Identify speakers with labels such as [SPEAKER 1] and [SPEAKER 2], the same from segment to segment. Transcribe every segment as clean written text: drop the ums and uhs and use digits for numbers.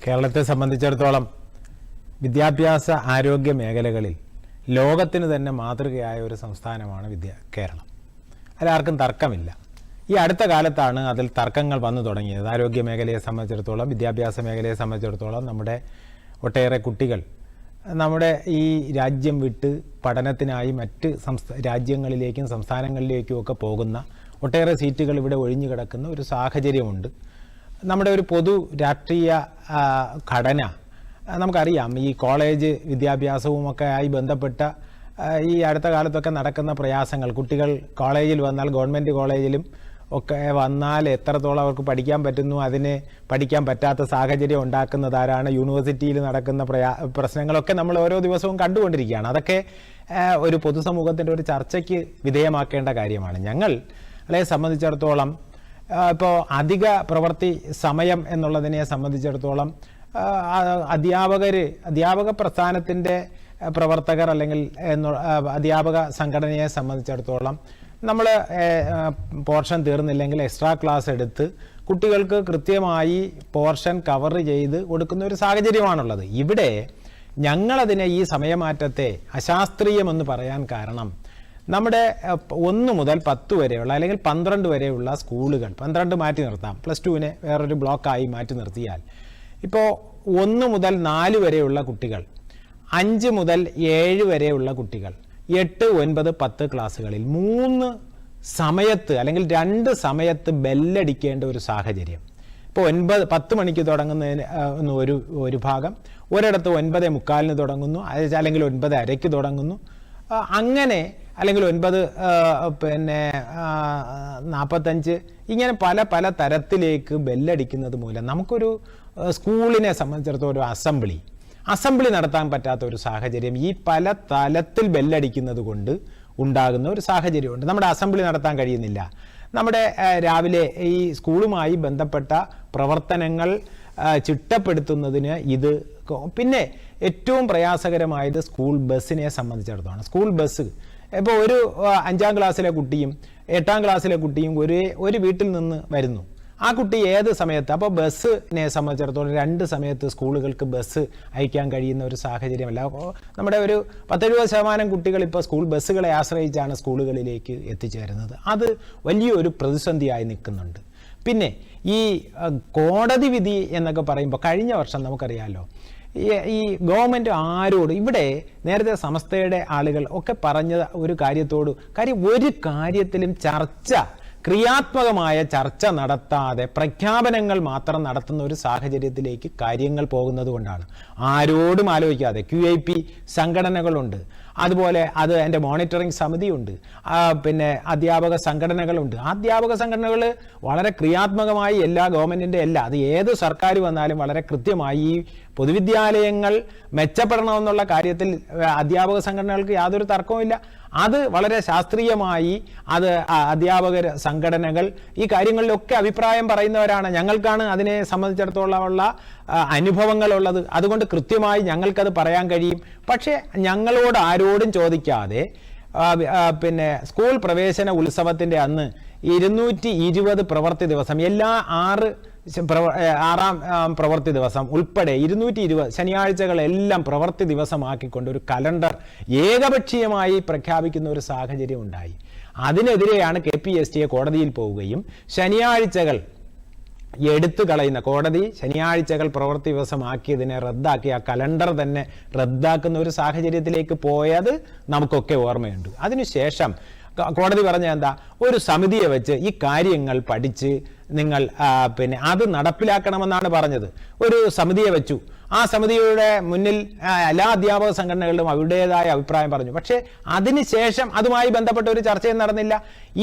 [SPEAKER 1] കേരളത്തെ സംബന്ധിച്ചിടത്തോളം വിദ്യാഭ്യാസ ആരോഗ്യ മേഖലകളിൽ ലോകത്തിന് തന്നെ മാതൃകയായ ഒരു സംസ്ഥാനമാണ് കേരളം. അതിലാർക്കും തർക്കമില്ല. ഈ അടുത്ത കാലത്താണ് അതിൽ തർക്കങ്ങൾ വന്നു തുടങ്ങിയത്. ആരോഗ്യ മേഖലയെ സംബന്ധിച്ചിടത്തോളം, വിദ്യാഭ്യാസ മേഖലയെ സംബന്ധിച്ചിടത്തോളം നമ്മുടെ ഒട്ടേറെ കുട്ടികൾ നമ്മുടെ ഈ രാജ്യം വിട്ട് പഠനത്തിനായി മറ്റ് രാജ്യങ്ങളിലേക്കും സംസ്ഥാനങ്ങളിലേക്കും ഒക്കെ പോകുന്ന ഒട്ടേറെ സീറ്റുകൾ ഇവിടെ ഒഴിഞ്ഞു കിടക്കുന്ന ഒരു സാഹചര്യമുണ്ട്. നമ്മുടെ ഒരു പൊതു രാഷ്ട്രീയ ഘടന നമുക്കറിയാം. ഈ കോളേജ് വിദ്യാഭ്യാസവുമൊക്കെ ആയി ബന്ധപ്പെട്ട ഈ അടുത്ത കാലത്തൊക്കെ നടക്കുന്ന പ്രയാസങ്ങൾ, കുട്ടികൾ കോളേജിൽ വന്നാൽ, ഗവൺമെൻറ് കോളേജിലും ഒക്കെ വന്നാൽ എത്രത്തോളം അവർക്ക് പഠിക്കാൻ പറ്റുന്നു, അതിന് പഠിക്കാൻ പറ്റാത്ത സാഹചര്യം ഉണ്ടാക്കുന്നത് ആരാണ്, യൂണിവേഴ്സിറ്റിയിൽ നടക്കുന്ന പ്രശ്നങ്ങളൊക്കെ നമ്മൾ ഓരോ ദിവസവും കണ്ടുകൊണ്ടിരിക്കുകയാണ്. അതൊക്കെ ഒരു പൊതുസമൂഹത്തിൻ്റെ ഒരു ചർച്ചയ്ക്ക് വിധേയമാക്കേണ്ട കാര്യമാണ്. ഞങ്ങളെ സംബന്ധിച്ചിടത്തോളം ഇപ്പോൾ അധിക പ്രവൃത്തി സമയം എന്നുള്ളതിനെ സംബന്ധിച്ചിടത്തോളം അധ്യാപക പ്രസ്ഥാനത്തിൻ്റെ പ്രവർത്തകർ അല്ലെങ്കിൽ അധ്യാപക സംഘടനയെ സംബന്ധിച്ചിടത്തോളം നമ്മൾ പോർഷൻ തീർന്നില്ലെങ്കിൽ എക്സ്ട്രാ ക്ലാസ് എടുത്ത് കുട്ടികൾക്ക് കൃത്യമായി പോർഷൻ കവർ ചെയ്ത് കൊടുക്കുന്ന ഒരു സാഹചര്യമാണുള്ളത്. ഇവിടെ ഞങ്ങളതിനെ ഈ സമയമാറ്റത്തെ അശാസ്ത്രീയമെന്ന് പറയാൻ കാരണം, നമ്മുടെ 1 മുതൽ 10 വരെയുള്ള അല്ലെങ്കിൽ 12 വരെയുള്ള സ്കൂളുകൾ, 12 മാറ്റി നിർത്താം, +2-നെ വേറൊരു ബ്ലോക്കായി മാറ്റി നിർത്തിയാൽ, ഇപ്പോൾ 1 മുതൽ 4 വരെയുള്ള കുട്ടികൾ, 5 മുതൽ 7 വരെയുള്ള കുട്ടികൾ, 8, 9, 10 ക്ലാസ്സുകളിൽ 3 സമയത്ത് അല്ലെങ്കിൽ 2 സമയത്ത് ബെല്ലടിക്കേണ്ട ഒരു സാഹചര്യം. ഇപ്പോൾ 10 മണിക്ക് തുടങ്ങുന്നതിന് ഒരു ഭാഗം, ഒരിടത്ത് 9:45 തുടങ്ങുന്നു, അല്ലെങ്കിൽ 9:30 തുടങ്ങുന്നു, അങ്ങനെ അല്ലെങ്കിൽ 9:45 ഇങ്ങനെ പല തരത്തിലേക്ക് ബെല്ലടിക്കുന്നത് മൂലം നമുക്കൊരു സ്കൂളിനെ സംബന്ധിച്ചിടത്തോളം ഒരു അസംബ്ലി നടത്താൻ പറ്റാത്ത ഒരു സാഹചര്യം ഈ പല തലത്തിൽ ബെല്ലടിക്കുന്നത് കൊണ്ട് ഉണ്ടാകുന്ന ഒരു സാഹചര്യമുണ്ട്. നമ്മുടെ അസംബ്ലി നടത്താൻ കഴിയുന്നില്ല. നമ്മുടെ രാവിലെ ഈ സ്കൂളുമായി ബന്ധപ്പെട്ട പ്രവർത്തനങ്ങൾ ചിട്ടപ്പെടുത്തുന്നതിന് ഇത്, പിന്നെ ഏറ്റവും പ്രയാസകരമായത് സ്കൂൾ ബസ്സിനെ സംബന്ധിച്ചിടത്തോളം. സ്കൂൾ ബസ് ഇപ്പോൾ ഒരു 5ാം ക്ലാസ്സിലെ കുട്ടിയും 8ാം ക്ലാസ്സിലെ കുട്ടിയും ഒരു വീട്ടിൽ നിന്ന് വരുന്നു. ആ കുട്ടി ഏത് സമയത്ത്, അപ്പോൾ ബസ്സിനെ സംബന്ധിച്ചിടത്തോളം 2 സമയത്ത് സ്കൂളുകൾക്ക് ബസ് അയക്കാൻ കഴിയുന്ന ഒരു സാഹചര്യമല്ല. അപ്പോൾ നമ്മുടെ ഒരു 10-20% കുട്ടികൾ ഇപ്പോൾ സ്കൂൾ ബസ്സുകളെ ആശ്രയിച്ചാണ് സ്കൂളുകളിലേക്ക് എത്തിച്ചേരുന്നത്. അത് വലിയൊരു പ്രതിസന്ധിയായി നിൽക്കുന്നുണ്ട്. പിന്നെ ഈ കോടതി വിധി എന്നൊക്കെ പറയുമ്പോൾ, കഴിഞ്ഞ വർഷം നമുക്കറിയാമല്ലോ, ഈ ഗവൺമെൻറ് ആരോട്, ഇവിടെ നേരത്തെ സമസ്തയുടെ ആളുകൾ ഒക്കെ പറഞ്ഞ ഒരു ഒരു കാര്യത്തിലും ക്രിയാത്മകമായ ചർച്ച നടത്താതെ പ്രഖ്യാപനങ്ങൾ മാത്രം നടത്തുന്ന ഒരു സാഹചര്യത്തിലേക്ക് കാര്യങ്ങൾ പോകുന്നത് കൊണ്ടാണ്. ആരോടും ആലോചിക്കാതെ QIP സംഘടനകളുണ്ട്, അതുപോലെ അതിൻ്റെ മോണിറ്ററിംഗ് സമിതിയുണ്ട്, പിന്നെ അധ്യാപക സംഘടനകളുണ്ട്. അധ്യാപക സംഘടനകൾ വളരെ ക്രിയാത്മകമായി ഗവൺമെൻറ്റിൻ്റെ അത് ഏത് സർക്കാർ വന്നാലും വളരെ കൃത്യമായി ഈ പൊതുവിദ്യാലയങ്ങൾ മെച്ചപ്പെടണമെന്നുള്ള കാര്യത്തിൽ അധ്യാപക സംഘടനകൾക്ക് യാതൊരു തർക്കവുമില്ല. അത് വളരെ ശാസ്ത്രീയമായി അധ്യാപക സംഘടനകൾ ഈ കാര്യങ്ങളിലൊക്കെ അഭിപ്രായം പറയുന്നവരാണ്. ഞങ്ങൾക്കാണ് അതിനെ സംബന്ധിച്ചിടത്തോളമുള്ള അനുഭവങ്ങളുള്ളത്. അതുകൊണ്ട് കൃത്യമായി ഞങ്ങൾക്കത് പറയാൻ കഴിയും. പക്ഷേ ഞങ്ങളോട് ആരോടും ചോദിക്കാതെ പിന്നെ സ്കൂൾ പ്രവേശന ഉത്സവത്തിൻ്റെ അന്ന് 220 പ്രവൃത്തി ദിവസം, എല്ലാ 6ാം പ്രവൃത്തി ദിവസം ഉൾപ്പെടെ 220 ശനിയാഴ്ചകളെല്ലാം പ്രവൃത്തി ദിവസമാക്കിക്കൊണ്ട് ഒരു കലണ്ടർ ഏകപക്ഷീയമായി പ്രഖ്യാപിക്കുന്ന ഒരു സാഹചര്യം ഉണ്ടായി. അതിനെതിരെയാണ് KPSTA കോടതിയിൽ പോവുകയും ശനിയാഴ്ചകൾ എടുത്തു കളയുന്ന, കോടതി ശനിയാഴ്ചകൾ പ്രവൃത്തി ദിവസമാക്കിയതിനെ റദ്ദാക്കി ആ കലണ്ടർ തന്നെ റദ്ദാക്കുന്ന ഒരു സാഹചര്യത്തിലേക്ക് പോയത് നമുക്കൊക്കെ ഓർമ്മയുണ്ട്. അതിനുശേഷം കോടതി പറഞ്ഞ എന്താ, ഒരു സമിതിയെ വെച്ച് ഈ കാര്യങ്ങൾ പഠിച്ച് നിങ്ങൾ പിന്നെ അത് നടപ്പിലാക്കണമെന്നാണ് പറഞ്ഞത്. ഒരു സമിതിയെ വെച്ചു. ആ സമിതിയുടെ മുന്നിൽ എല്ലാ അധ്യാപക സംഘടനകളിലും അവരുടേതായ അഭിപ്രായം പറഞ്ഞു. പക്ഷേ അതിനുശേഷം അതുമായി ബന്ധപ്പെട്ട ഒരു ചർച്ചയും നടന്നില്ല.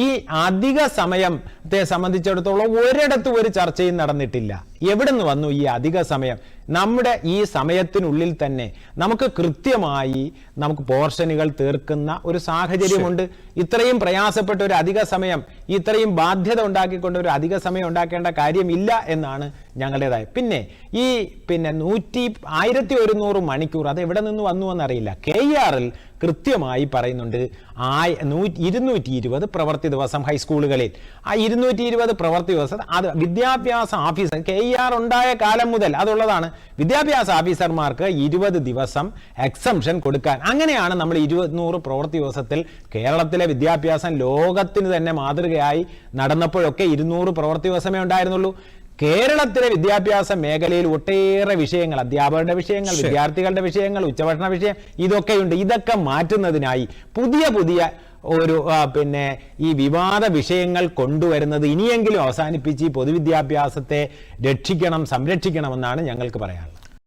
[SPEAKER 1] ഈ അധിക സമയത്തെ സംബന്ധിച്ചിടത്തോളം ഒരിടത്തും ഒരു ചർച്ചയും നടന്നിട്ടില്ല. എവിടെ നിന്ന് വന്നു ഈ അധിക സമയം? നമ്മുടെ ഈ സമയത്തിനുള്ളിൽ തന്നെ നമുക്ക് കൃത്യമായി പോർഷനുകൾ തീർക്കുന്ന ഒരു സാഹചര്യമുണ്ട്. ഇത്രയും പ്രയാസപ്പെട്ട ഒരു അധിക സമയം, ഇത്രയും ബാധ്യത ഉണ്ടാക്കിക്കൊണ്ട് ഒരു അധിക സമയം ഉണ്ടാക്കേണ്ട കാര്യമില്ല എന്നാണ് ഞങ്ങളുടേതായ. പിന്നെ 1100 മണിക്കൂർ അത് എവിടെ നിന്ന് വന്നു എന്നറിയില്ല. KER-ൽ കൃത്യമായി പറയുന്നുണ്ട് 220 പ്രവൃത്തി ദിവസം ഹൈസ്കൂളുകളിൽ. ആ 220 പ്രവൃത്തി ദിവസം അത് വിദ്യാഭ്യാസ ഓഫീസർ KER ഉണ്ടായ കാലം മുതൽ അതുള്ളതാണ്. വിദ്യാഭ്യാസ ഓഫീസർമാർക്ക് 20 ദിവസം എക്സംഷൻ കൊടുക്കാൻ. അങ്ങനെയാണ് നമ്മൾ 200 പ്രവൃത്തി ദിവസത്തിൽ കേരളത്തിലെ വിദ്യാഭ്യാസം ലോകത്തിന് തന്നെ മാതൃകയായി നടന്നപ്പോഴൊക്കെ 200 പ്രവൃത്തി ദിവസമേ ഉണ്ടായിരുന്നുള്ളൂ. കേരളത്തിലെ വിദ്യാഭ്യാസ മേഖലയിൽ ഒട്ടേറെ വിഷയങ്ങൾ, അധ്യാപകരുടെ വിഷയങ്ങൾ, വിദ്യാർത്ഥികളുടെ വിഷയങ്ങൾ, ഉച്ചഭക്ഷണ വിഷയം, ഇതൊക്കെയുണ്ട്. ഇതൊക്കെ മാറ്റുന്നതിനായി പുതിയ ഒരു ഈ വിവാദ വിഷയങ്ങൾ കൊണ്ടുവരുന്നത് ഇനിയെങ്കിലും അവസാനിപ്പിച്ച് പൊതുവിദ്യാഭ്യാസത്തെ രക്ഷിക്കണം, സംരക്ഷിക്കണമെന്നാണ് ഞങ്ങൾക്ക് പറയാനുള്ളത്.